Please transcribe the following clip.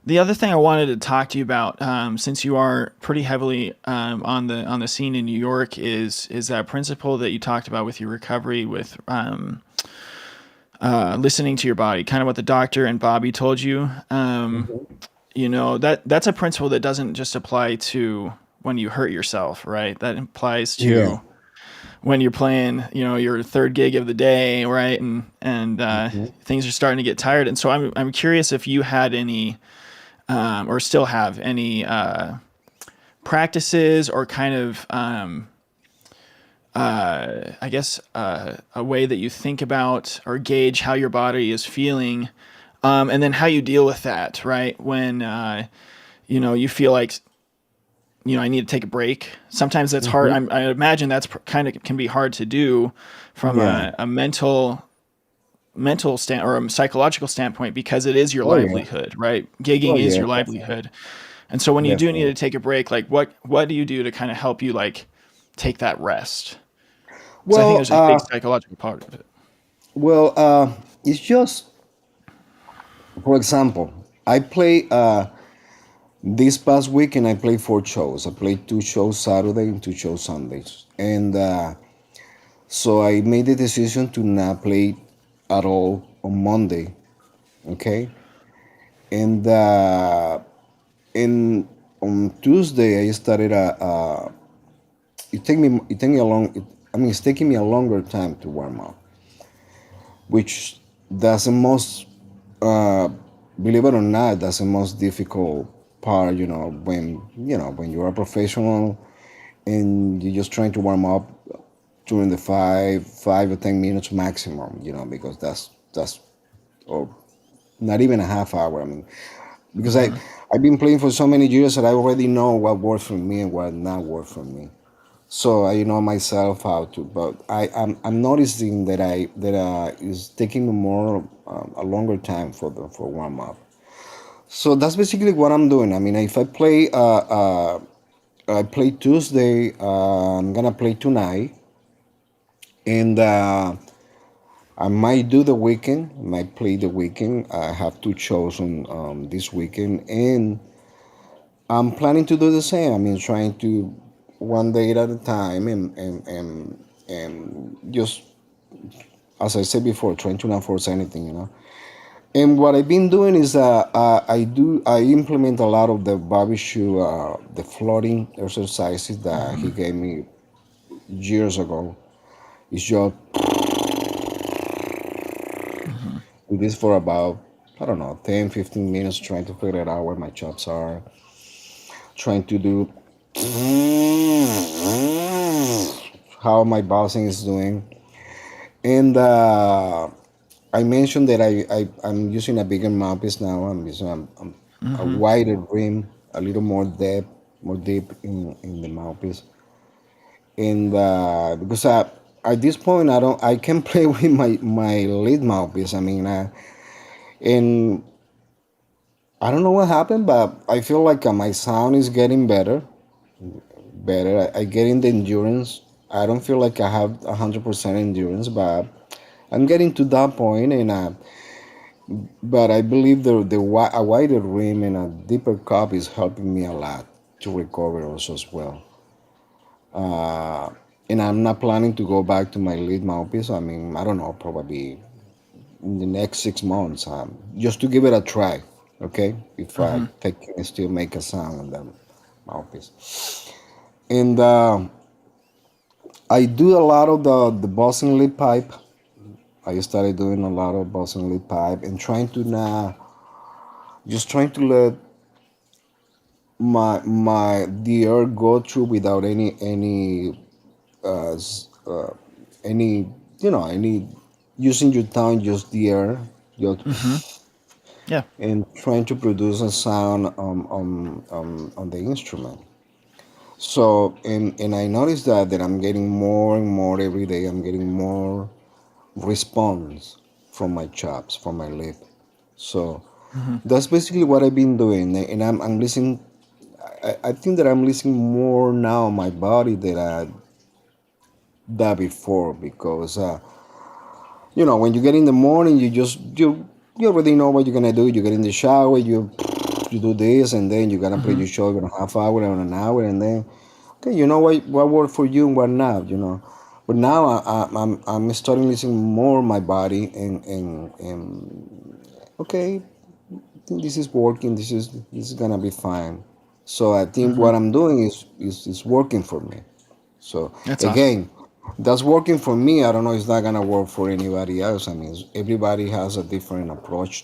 The other thing I wanted to talk to you about, since you are pretty heavily on the scene in New York, is that principle that you talked about with your recovery, with listening to your body, kind of what the doctor and Bobby told you. Mhm. That's a principle that doesn't just apply to when you hurt yourself, right? That applies Yeah. to when you're playing, your third gig of the day, right? And Mhm. things are starting to get tired. And so I'm curious if you had any, or still have any practices or kind of, I guess, a way that you think about or gauge how your body is feeling, and then how you deal with that, right? When you feel like I need to take a break. Sometimes that's hard. Mhm. I imagine that's kind of can be hard to do from Yeah. a mental stand or a psychological standpoint because it is your Oh yeah. livelihood, right? Oh Gigging is yeah. your livelihood. And so when you do need Definitely. to take a break, like what do you do to kind of help you like take that rest? Because I think Well, there's a big psychological part of it. well, it's just, for example, I play this past weekend. I played 4 shows. I played 2 shows Saturday and 2 shows Sundays, and so I made the decision to not play at all on Monday. Okay, and in on Tuesday I started it take me a long it, I mean it's taking me a longer time to warm up, which that's the most uh, believe it or not, that's the most difficult part. When you're a professional and you're just trying to warm up during the 5 or 10 minutes maximum, because that's or not even a half hour. I mean, because Mm-hmm. I've been playing for so many years that I already know what works for me and what not works for me. So I know myself how to, but I'm noticing that is taking more a longer time for warm up. So that's basically what I'm doing. I mean, if I play Tuesday, I'm gonna play tonight, and I might do the weekend. Might play the weekend. I have 2 shows on this weekend, and I'm planning to do the same. I mean, trying to one day at a time, and just as I said before, trying to not force anything. And what I've been doing is I implement a lot of the barbecue, the floating exercises that he Mm-hmm. gave me years ago. It's just Mm-hmm. do this for about, I don't know, 10, 15 minutes, trying to figure out where my chops are, trying to do how my bossing is doing. And I mentioned that I'm using a bigger mouthpiece now. I'm using a Mm-hmm. wider rim, a little more deep in the mouthpiece. And because at this point I can play with my lead mouthpiece. I mean, and I don't know what happened, but I feel like my sound is getting better. I getting the endurance. I don't feel like I have 100% endurance, but I'm getting to that point, and but I believe a wider rim and a deeper cup is helping me a lot to recover also as well. Uh, and I'm not planning to go back to my lead mouthpiece. I mean, I don't know, probably in the next 6 months, just to give it a try. Okay, Mm-hmm. if I can still make a sound on the mouthpiece, and I do a lot of the bossing lead pipe. I started doing a lot of bossing lead pipe and trying to now just trying to let my the air go through without uh, s- uh any any using your tongue, just the air, Mm-hmm. just Yeah. and trying to produce a sound on the instrument. So and I noticed that I'm getting more and more every day. I'm getting more response from my chops, from my lip. So Mm-hmm. that's basically what I've been doing, and I'm listening. I think that I'm listening more now on my body than I that before, because when you get in the morning, you already know what you're gonna do. You get in the shower, you you do this, and then you're gonna play Hmm. your show in a half hour or an hour, and then okay, you know what worked for you and what not, you know. But now I'm starting listening more my body, and okay, I think this is working. This is gonna be fine. So I think Hmm. what I'm doing is working for me. So That's awesome. again, that's working for me. I don't know. It's not gonna work for anybody else. I mean, everybody has a different approach